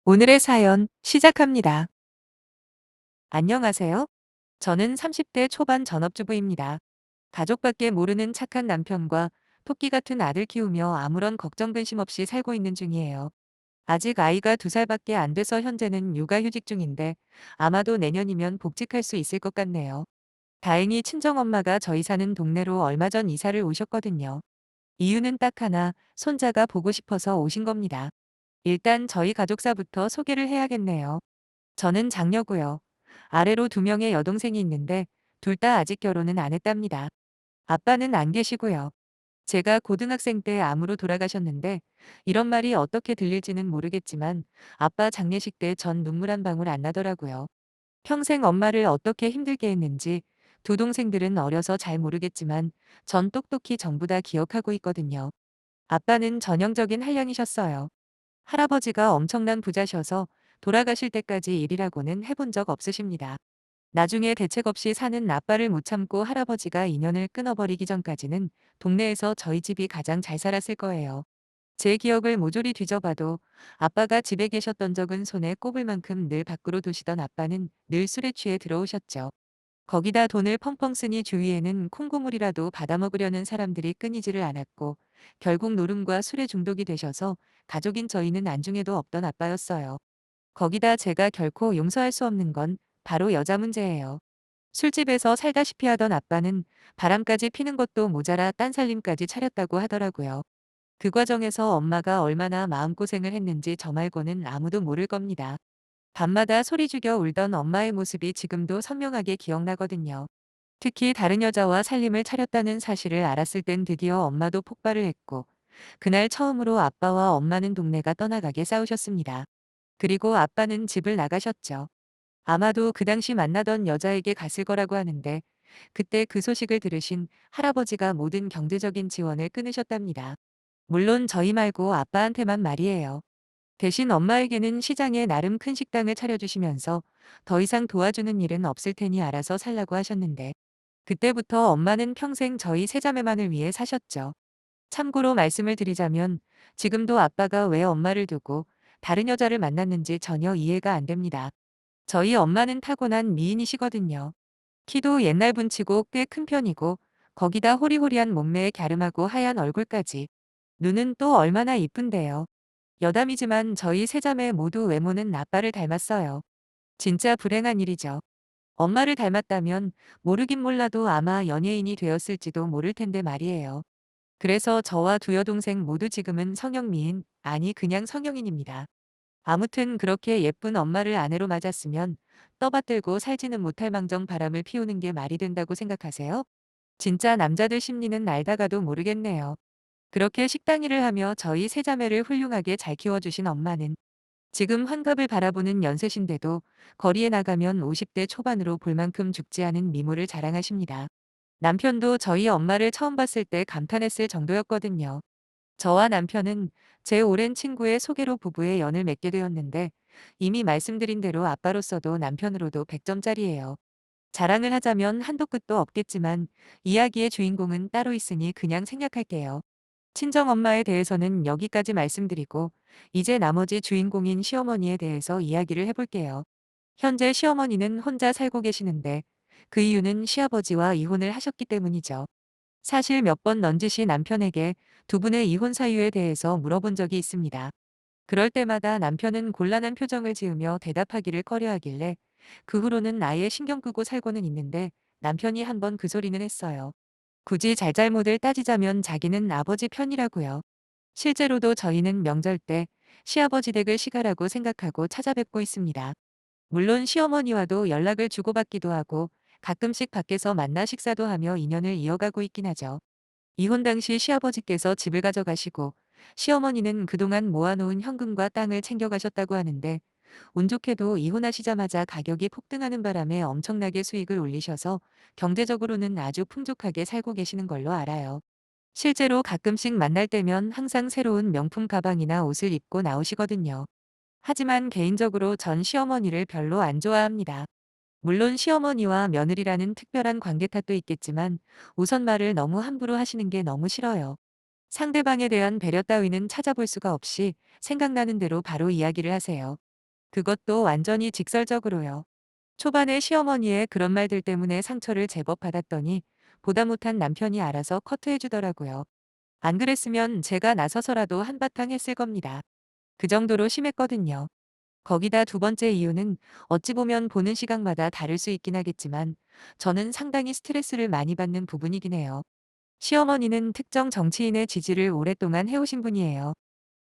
오늘의 사연 시작합니다. 안녕하세요. 저는 30대 초반 전업주부입니다. 가족밖에 모르는 착한 남편과 토끼 같은 아들 키우며 아무런 걱정 근심 없이 살고 있는 중이에요. 아직 아이가 2살밖에 안 돼서 현재는 육아휴직 중인데 아마도 내년이면 복직할 수 있을 것 같네요. 다행히 친정엄마가 저희 사는 동네로 얼마 전 이사를 오셨거든요. 이유는 딱 하나, 손자가 보고 싶어서 오신 겁니다. 일단 저희 가족사부터 소개를 해야겠네요. 저는 장녀고요. 아래로 2명의 여동생이 있는데 둘 다 아직 결혼은 안 했답니다. 아빠는 안 계시고요. 제가 고등학생 때 암으로 돌아가셨는데 이런 말이 어떻게 들릴지는 모르겠지만 아빠 장례식 때 전 눈물 한 방울 안 나더라고요. 평생 엄마를 어떻게 힘들게 했는지 두 동생들은 어려서 잘 모르겠지만 전 똑똑히 전부 다 기억하고 있거든요. 아빠는 전형적인 한량이셨어요. 할아버지가 엄청난 부자셔서 돌아가실 때까지 일이라고는 해본 적 없으십니다. 나중에 대책 없이 사는 아빠를 못 참고 할아버지가 인연을 끊어버리기 전까지는 동네에서 저희 집이 가장 잘 살았을 거예요. 제 기억을 모조리 뒤져봐도 아빠가 집에 계셨던 적은 손에 꼽을 만큼 늘 밖으로 두시던 아빠는 늘 술에 취해 들어오셨죠. 거기다 돈을 펑펑 쓰니 주위에는 콩고물이라도 받아먹으려는 사람들이 끊이지를 않았고 결국 노름과 술에 중독이 되셔서 가족인 저희는 안중에도 없던 아빠였어요. 거기다 제가 결코 용서할 수 없는 건 바로 여자 문제예요. 술집에서 살다시피 하던 아빠는 바람까지 피는 것도 모자라 딴살림까지 차렸다고 하더라고요. 그 과정에서 엄마가 얼마나 마음고생을 했는지 저 말고는 아무도 모를 겁니다. 밤마다 소리 죽여 울던 엄마의 모습이 지금도 선명하게 기억나거든요. 특히 다른 여자와 살림을 차렸다는 사실을 알았을 땐 드디어 엄마도 폭발을 했고, 그날 처음으로 아빠와 엄마는 동네가 떠나가게 싸우셨습니다. 그리고 아빠는 집을 나가셨죠. 아마도 그 당시 만나던 여자에게 갔을 거라고 하는데, 그때 그 소식을 들으신 할아버지가 모든 경제적인 지원을 끊으셨답니다. 물론 저희 말고 아빠한테만 말이에요. 대신 엄마에게는 시장에 나름 큰 식당을 차려주시면서 더 이상 도와주는 일은 없을 테니 알아서 살라고 하셨는데, 그때부터 엄마는 평생 저희 세자매만을 위해 사셨죠. 참고로 말씀을 드리자면 지금도 아빠가 왜 엄마를 두고 다른 여자를 만났는지 전혀 이해가 안 됩니다. 저희 엄마는 타고난 미인이시거든요. 키도 옛날 분치고 꽤 큰 편이고 거기다 호리호리한 몸매에 갸름하고 하얀 얼굴까지. 눈은 또 얼마나 이쁜데요. 여담이지만 저희 세자매 모두 외모는 아빠를 닮았어요. 진짜 불행한 일이죠. 엄마를 닮았다면 모르긴 몰라도 아마 연예인이 되었을지도 모를 텐데 말이에요. 그래서 저와 두 여동생 모두 지금은 성형미인, 아니 그냥 성형인입니다. 아무튼 그렇게 예쁜 엄마를 아내로 맞았으면 떠받들고 살지는 못할 망정 바람을 피우는 게 말이 된다고 생각하세요? 진짜 남자들 심리는 알다가도 모르겠네요. 그렇게 식당 일을 하며 저희 세자매를 훌륭하게 잘 키워주신 엄마는 지금 환갑을 바라보는 연세신데도 거리에 나가면 50대 초반으로 볼 만큼 죽지 않은 미모를 자랑하십니다. 남편도 저희 엄마를 처음 봤을 때 감탄했을 정도였거든요. 저와 남편은 제 오랜 친구의 소개로 부부의 연을 맺게 되었는데 이미 말씀드린 대로 아빠로서도 남편으로도 100점짜리예요. 자랑을 하자면 한도 끝도 없겠지만 이야기의 주인공은 따로 있으니 그냥 생략할게요. 친정엄마에 대해서는 여기까지 말씀드리고 이제 나머지 주인공인 시어머니에 대해서 이야기를 해볼게요. 현재 시어머니는 혼자 살고 계시는데 그 이유는 시아버지와 이혼을 하셨기 때문이죠. 사실 몇 번 넌지시 남편에게 두 분의 이혼 사유에 대해서 물어본 적이 있습니다. 그럴 때마다 남편은 곤란한 표정을 지으며 대답하기를 꺼려하길래 그 후로는 아예 신경 끄고 살고는 있는데 남편이 한번 그 소리는 했어요. 굳이 잘잘못을 따지자면 자기는 아버지 편이라고요. 실제로도 저희는 명절 때 시아버지 댁을 시가라고 생각하고 찾아뵙고 있습니다. 물론 시어머니와도 연락을 주고받기도 하고 가끔씩 밖에서 만나 식사도 하며 인연을 이어가고 있긴 하죠. 이혼 당시 시아버지께서 집을 가져가시고 시어머니는 그동안 모아놓은 현금과 땅을 챙겨가셨다고 하는데 운 좋게도 이혼하시자마자 가격이 폭등하는 바람에 엄청나게 수익을 올리셔서 경제적으로는 아주 풍족하게 살고 계시는 걸로 알아요. 실제로 가끔씩 만날 때면 항상 새로운 명품 가방이나 옷을 입고 나오시거든요. 하지만 개인적으로 전 시어머니를 별로 안 좋아합니다. 물론 시어머니와 며느리라는 특별한 관계 탓도 있겠지만 우선 말을 너무 함부로 하시는 게 너무 싫어요. 상대방에 대한 배려 따위는 찾아볼 수가 없이 생각나는 대로 바로 이야기를 하세요. 그것도 완전히 직설적으로요. 초반에 시어머니의 그런 말들 때문에 상처를 제법 받았더니 보다 못한 남편이 알아서 커트해 주더라고요. 안 그랬으면 제가 나서서라도 한바탕 했을 겁니다. 그 정도로 심했거든요. 거기다 두 번째 이유는 어찌 보면 보는 시각마다 다를 수 있긴 하겠지만 저는 상당히 스트레스를 많이 받는 부분이긴 해요. 시어머니는 특정 정치인의 지지를 오랫동안 해오신 분이에요.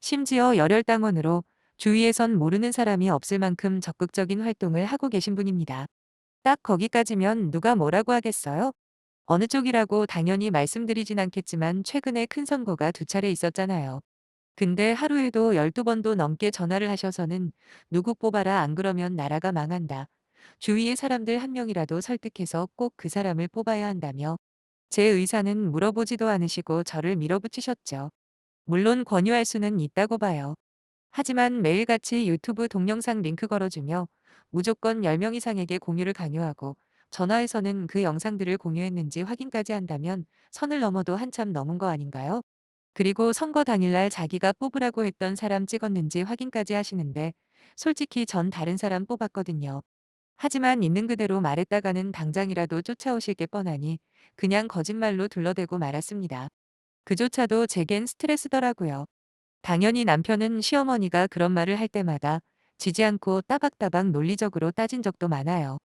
심지어 열혈당원으로 주위에선 모르는 사람이 없을 만큼 적극적인 활동을 하고 계신 분입니다. 딱 거기까지면 누가 뭐라고 하겠어요? 어느 쪽이라고 당연히 말씀드리진 않겠지만 최근에 큰 선거가 두 차례 있었잖아요. 근데 하루에도 12번도 넘게 전화를 하셔서는 "누구 뽑아라 안 그러면 나라가 망한다. 주위의 사람들 한 명이라도 설득해서 꼭 그 사람을 뽑아야 한다며 제 의사는 물어보지도 않으시고 저를 밀어붙이셨죠. 물론 권유할 수는 있다고 봐요. 하지만 매일같이 유튜브 동영상 링크 걸어주며 무조건 10명 이상에게 공유를 강요하고 전화해서는 그 영상들을 공유했는지 확인까지 한다면 선을 넘어도 한참 넘은 거 아닌가요? 그리고 선거 당일날 자기가 뽑으라고 했던 사람 찍었는지 확인까지 하시는데 솔직히 전 다른 사람 뽑았거든요. 하지만 있는 그대로 말했다가는 당장이라도 쫓아오실 게 뻔하니 그냥 거짓말로 둘러대고 말았습니다. 그조차도 제겐 스트레스더라고요. 당연히 남편은 시어머니가 그런 말을 할 때마다 지지 않고 따박따박 논리적으로 따진 적도 많아요.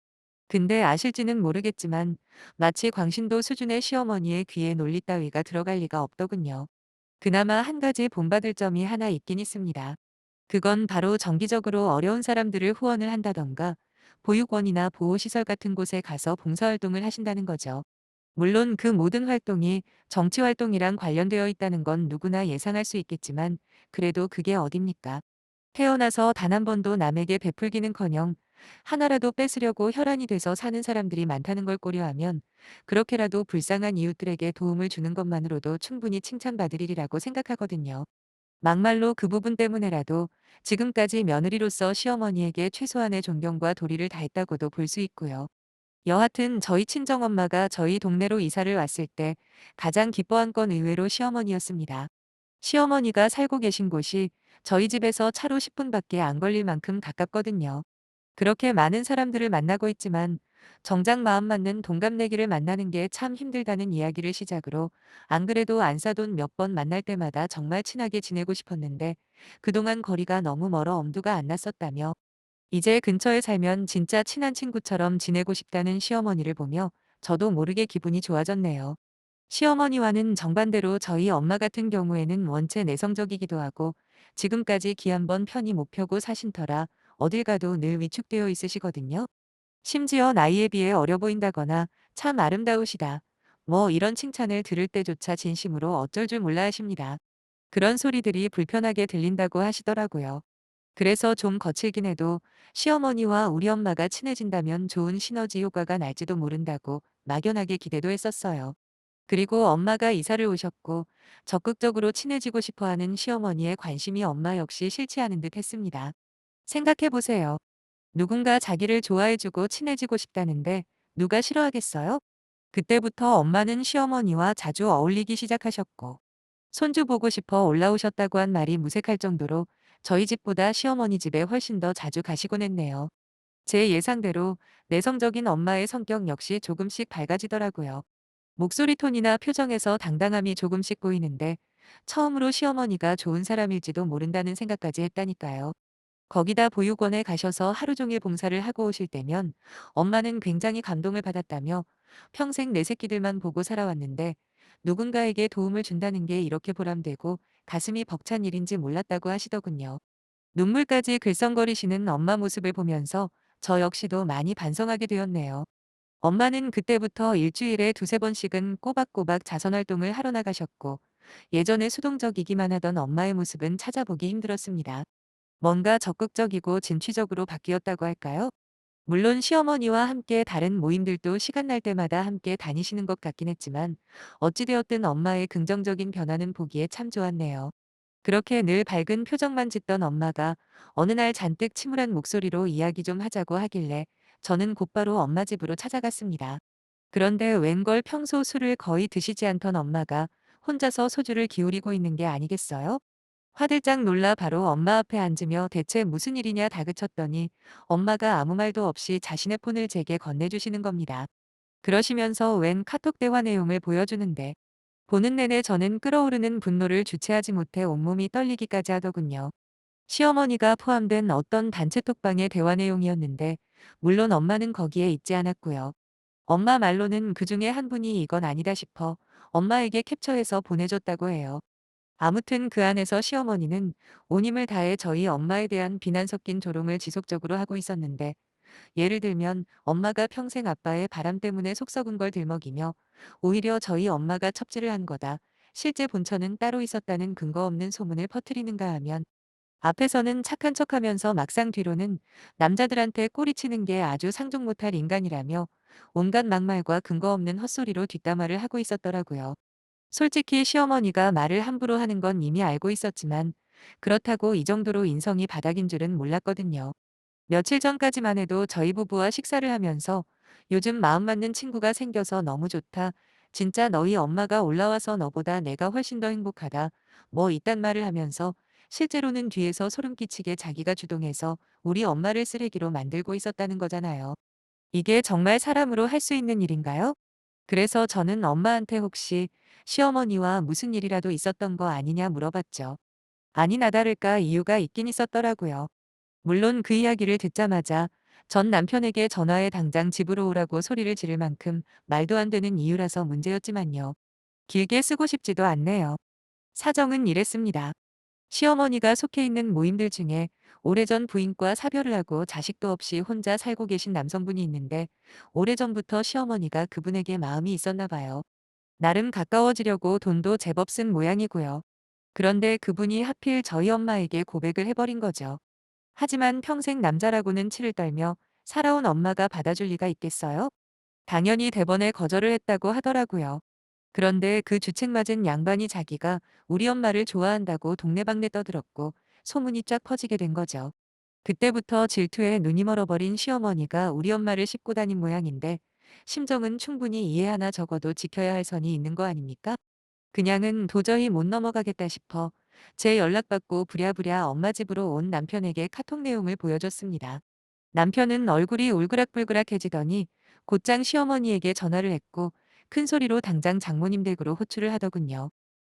근데 아실지는 모르겠지만 마치 광신도 수준의 시어머니의 귀에 논리 따위가 들어갈 리가 없더군요. 그나마 한 가지 본받을 점이 하나 있긴 있습니다. 그건 바로 정기적으로 어려운 사람들을 후원을 한다던가 보육원이나 보호시설 같은 곳에 가서 봉사활동을 하신다는 거죠. 물론 그 모든 활동이 정치 활동이랑 관련되어 있다는 건 누구나 예상할 수 있겠지만 그래도 그게 어딥니까? 태어나서 단 한 번도 남에게 베풀기는커녕 하나라도 뺏으려고 혈안이 돼서 사는 사람들이 많다는 걸 고려하면 그렇게라도 불쌍한 이웃들에게 도움을 주는 것만으로도 충분히 칭찬받을 일이라고 생각하거든요. 막말로 그 부분 때문에라도 지금까지 며느리로서 시어머니에게 최소한의 존경과 도리를 다했다고도 볼 수 있고요. 여하튼 저희 친정엄마가 저희 동네로 이사를 왔을 때 가장 기뻐한 건 의외로 시어머니였습니다. 시어머니가 살고 계신 곳이 저희 집에서 차로 10분밖에 안 걸릴 만큼 가깝거든요. 그렇게 많은 사람들을 만나고 있지만 정작 마음 맞는 동갑내기를 만나는 게 참 힘들다는 이야기를 시작으로 안 그래도 안사돈 몇 번 만날 때마다 정말 친하게 지내고 싶었는데 그동안 거리가 너무 멀어 엄두가 안 났었다며 이제 근처에 살면 진짜 친한 친구처럼 지내고 싶다는 시어머니를 보며 저도 모르게 기분이 좋아졌네요. 시어머니와는 정반대로 저희 엄마 같은 경우에는 원체 내성적이기도 하고 지금까지 기 한 번 편히 못 펴고 사신 터라 어딜 가도 늘 위축되어 있으시거든요. 심지어 나이에 비해 어려 보인다거나 참 아름다우시다. 뭐 이런 칭찬을 들을 때조차 진심으로 어쩔 줄 몰라 하십니다. 그런 소리들이 불편하게 들린다고 하시더라고요. 그래서 좀 거칠긴 해도 시어머니와 우리 엄마가 친해진다면 좋은 시너지 효과가 날지도 모른다고 막연하게 기대도 했었어요. 그리고 엄마가 이사를 오셨고 적극적으로 친해지고 싶어 하는 시어머니의 관심이 엄마 역시 싫지 않은 듯 했습니다. 생각해 보세요. 누군가 자기를 좋아해주고 친해지고 싶다는데 누가 싫어하겠어요? 그때부터 엄마는 시어머니와 자주 어울리기 시작하셨고 손주 보고 싶어 올라오셨다고 한 말이 무색할 정도로 저희 집보다 시어머니 집에 훨씬 더 자주 가시곤 했네요. 제 예상대로 내성적인 엄마의 성격 역시 조금씩 밝아지더라고요. 목소리 톤이나 표정에서 당당함이 조금씩 보이는데 처음으로 시어머니가 좋은 사람일지도 모른다는 생각까지 했다니까요. 거기다 보육원에 가셔서 하루 종일 봉사를 하고 오실 때면 엄마는 굉장히 감동을 받았다며 평생 내 새끼들만 보고 살아왔는데 누군가에게 도움을 준다는 게 이렇게 보람되고 가슴이 벅찬 일인지 몰랐다고 하시더군요. 눈물까지 글썽거리시는 엄마 모습을 보면서 저 역시도 많이 반성하게 되었네요. 엄마는 그때부터 일주일에 두세 번씩은 꼬박꼬박 자선활동을 하러 나가셨고 예전에 수동적이기만 하던 엄마의 모습은 찾아보기 힘들었습니다. 뭔가 적극적이고 진취적으로 바뀌었다고 할까요? 물론 시어머니와 함께 다른 모임들도 시간 날 때마다 함께 다니시는 것 같긴 했지만 어찌되었든 엄마의 긍정적인 변화는 보기에 참 좋았네요. 그렇게 늘 밝은 표정만 짓던 엄마가 어느 날 잔뜩 침울한 목소리로 이야기 좀 하자고 하길래 저는 곧바로 엄마 집으로 찾아갔습니다. 그런데 웬걸 평소 술을 거의 드시지 않던 엄마가 혼자서 소주를 기울이고 있는 게 아니겠어요? 화들짝 놀라 바로 엄마 앞에 앉으며 대체 무슨 일이냐 다그쳤더니 엄마가 아무 말도 없이 자신의 폰을 제게 건네주시는 겁니다. 그러시면서 웬 카톡 대화 내용을 보여주는데 보는 내내 저는 끓어오르는 분노를 주체하지 못해 온몸이 떨리기까지 하더군요. 시어머니가 포함된 어떤 단체 톡방의 대화 내용이었는데 물론 엄마는 거기에 있지 않았고요. 엄마 말로는 그중에 한 분이 이건 아니다 싶어 엄마에게 캡처해서 보내줬다고 해요. 아무튼 그 안에서 시어머니는 온 힘을 다해 저희 엄마에 대한 비난 섞인 조롱을 지속적으로 하고 있었는데 예를 들면 엄마가 평생 아빠의 바람 때문에 속 썩은 걸 들먹이며 오히려 저희 엄마가 첩질을 한 거다. 실제 본처는 따로 있었다는 근거 없는 소문을 퍼뜨리는가 하면 앞에서는 착한 척하면서 막상 뒤로는 남자들한테 꼬리치는 게 아주 상종 못할 인간이라며 온갖 막말과 근거 없는 헛소리로 뒷담화를 하고 있었더라고요. 솔직히 시어머니가 말을 함부로 하는 건 이미 알고 있었지만 그렇다고 이 정도로 인성이 바닥인 줄은 몰랐거든요. 며칠 전까지만 해도 저희 부부와 식사를 하면서 요즘 마음 맞는 친구가 생겨서 너무 좋다. 진짜 너희 엄마가 올라와서 너보다 내가 훨씬 더 행복하다. 뭐 이딴 말을 하면서 실제로는 뒤에서 소름 끼치게 자기가 주동해서 우리 엄마를 쓰레기로 만들고 있었다는 거잖아요. 이게 정말 사람으로 할 수 있는 일인가요? 그래서 저는 엄마한테 혹시 시어머니와 무슨 일이라도 있었던 거 아니냐 물어봤죠. 아니나 다를까 이유가 있긴 있었더라고요. 물론 그 이야기를 듣자마자 전 남편에게 전화해 당장 집으로 오라고 소리를 지를 만큼 말도 안 되는 이유라서 문제였지만요. 길게 쓰고 싶지도 않네요. 사정은 이랬습니다. 시어머니가 속해 있는 모임들 중에 오래전 부인과 사별을 하고 자식도 없이 혼자 살고 계신 남성분이 있는데 오래전부터 시어머니가 그분에게 마음이 있었나 봐요. 나름 가까워지려고 돈도 제법 쓴 모양이고요. 그런데 그분이 하필 저희 엄마에게 고백을 해버린 거죠. 하지만 평생 남자라고는 치를 떨며 살아온 엄마가 받아줄 리가 있겠어요? 당연히 대번에 거절을 했다고 하더라고요. 그런데 그 주책맞은 양반이 자기가 우리 엄마를 좋아한다고 동네방네 떠들었고 소문이 쫙 퍼지게 된 거죠. 그때부터 질투에 눈이 멀어버린 시어머니가 우리 엄마를 싣고 다닌 모양인데 심정은 충분히 이해하나 적어도 지켜야 할 선이 있는 거 아닙니까? 그냥은 도저히 못 넘어가겠다 싶어 제 연락받고 부랴부랴 엄마 집으로 온 남편에게 카톡 내용을 보여줬습니다. 남편은 얼굴이 울그락불그락해지더니 곧장 시어머니에게 전화를 했고 큰 소리로 당장 장모님 댁으로 호출을 하더군요.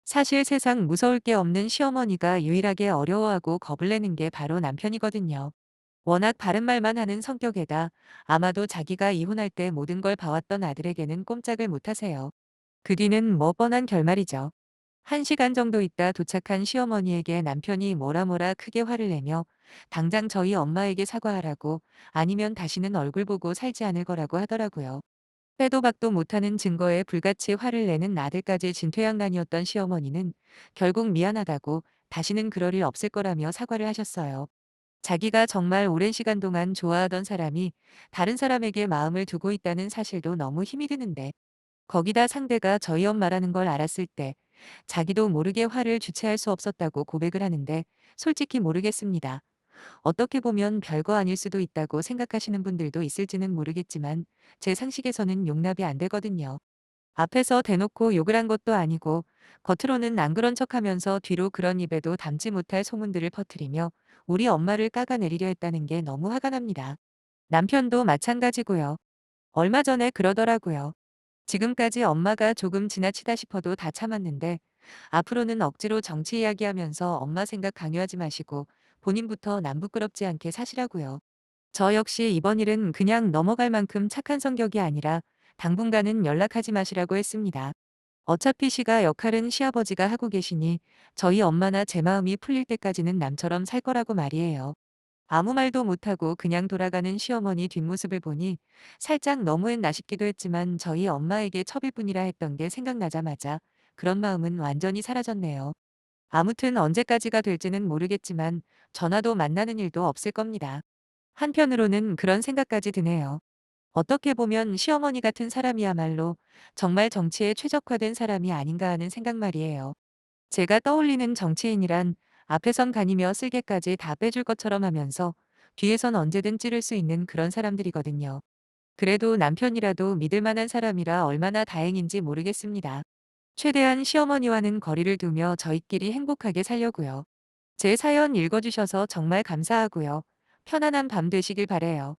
사실 세상 무서울 게 없는 시어머니가 유일하게 어려워하고 겁을 내는 게 바로 남편이거든요. 워낙 바른 말만 하는 성격에다 아마도 자기가 이혼할 때 모든 걸 봐왔던 아들에게는 꼼짝을 못하세요. 그 뒤는 뭐 뻔한 결말이죠. 1시간 정도 있다 도착한 시어머니에게 남편이 뭐라 크게 화를 내며 당장 저희 엄마에게 사과하라고 아니면 다시는 얼굴 보고 살지 않을 거라고 하더라고요. 빼도 박도 못하는 증거에 불같이 화를 내는 아들까지 진퇴양난이었던 시어머니는 결국 미안하다고 다시는 그럴 일 없을 거라며 사과를 하셨어요. 자기가 정말 오랜 시간 동안 좋아하던 사람이 다른 사람에게 마음을 두고 있다는 사실도 너무 힘이 드는데 거기다 상대가 저희 엄마라는 걸 알았을 때 자기도 모르게 화를 주체할 수 없었다고 고백을 하는데 솔직히 모르겠습니다. 어떻게 보면 별거 아닐 수도 있다고 생각하시는 분들도 있을지는 모르겠지만 제 상식에서는 용납이 안 되거든요. 앞에서 대놓고 욕을 한 것도 아니고 겉으로는 안 그런 척하면서 뒤로 그런 입에도 담지 못할 소문들을 퍼뜨리며 우리 엄마를 깎아내리려 했다는 게 너무 화가 납니다. 남편도 마찬가지고요. 얼마 전에 그러더라고요. 지금까지 엄마가 조금 지나치다 싶어도 다 참았는데 앞으로는 억지로 정치 이야기하면서 엄마 생각 강요하지 마시고 본인부터 남 부끄럽지 않게 사시라고요. 저 역시 이번 일은 그냥 넘어갈 만큼 착한 성격이 아니라 당분간은 연락하지 마시라고 했습니다. 어차피 시가 역할은 시아버지가 하고 계시니 저희 엄마나 제 마음이 풀릴 때까지는 남처럼 살 거라고 말이에요. 아무 말도 못하고 그냥 돌아가는 시어머니 뒷모습을 보니 살짝 너무했나 싶기도 했지만 저희 엄마에게 첩일뿐이라 했던 게 생각나자마자 그런 마음은 완전히 사라졌네요. 아무튼 언제까지가 될지는 모르겠지만 전화도 만나는 일도 없을 겁니다. 한편으로는 그런 생각까지 드네요. 어떻게 보면 시어머니 같은 사람이야말로 정말 정치에 최적화된 사람이 아닌가 하는 생각 말이에요. 제가 떠올리는 정치인이란 앞에선 가니며 쓸개까지 다 빼줄 것처럼 하면서 뒤에선 언제든 찌를 수 있는 그런 사람들이거든요. 그래도 남편이라도 믿을 만한 사람이라 얼마나 다행인지 모르겠습니다. 최대한 시어머니와는 거리를 두며 저희끼리 행복하게 살려고요. 제 사연 읽어주셔서 정말 감사하고요. 편안한 밤 되시길 바래요.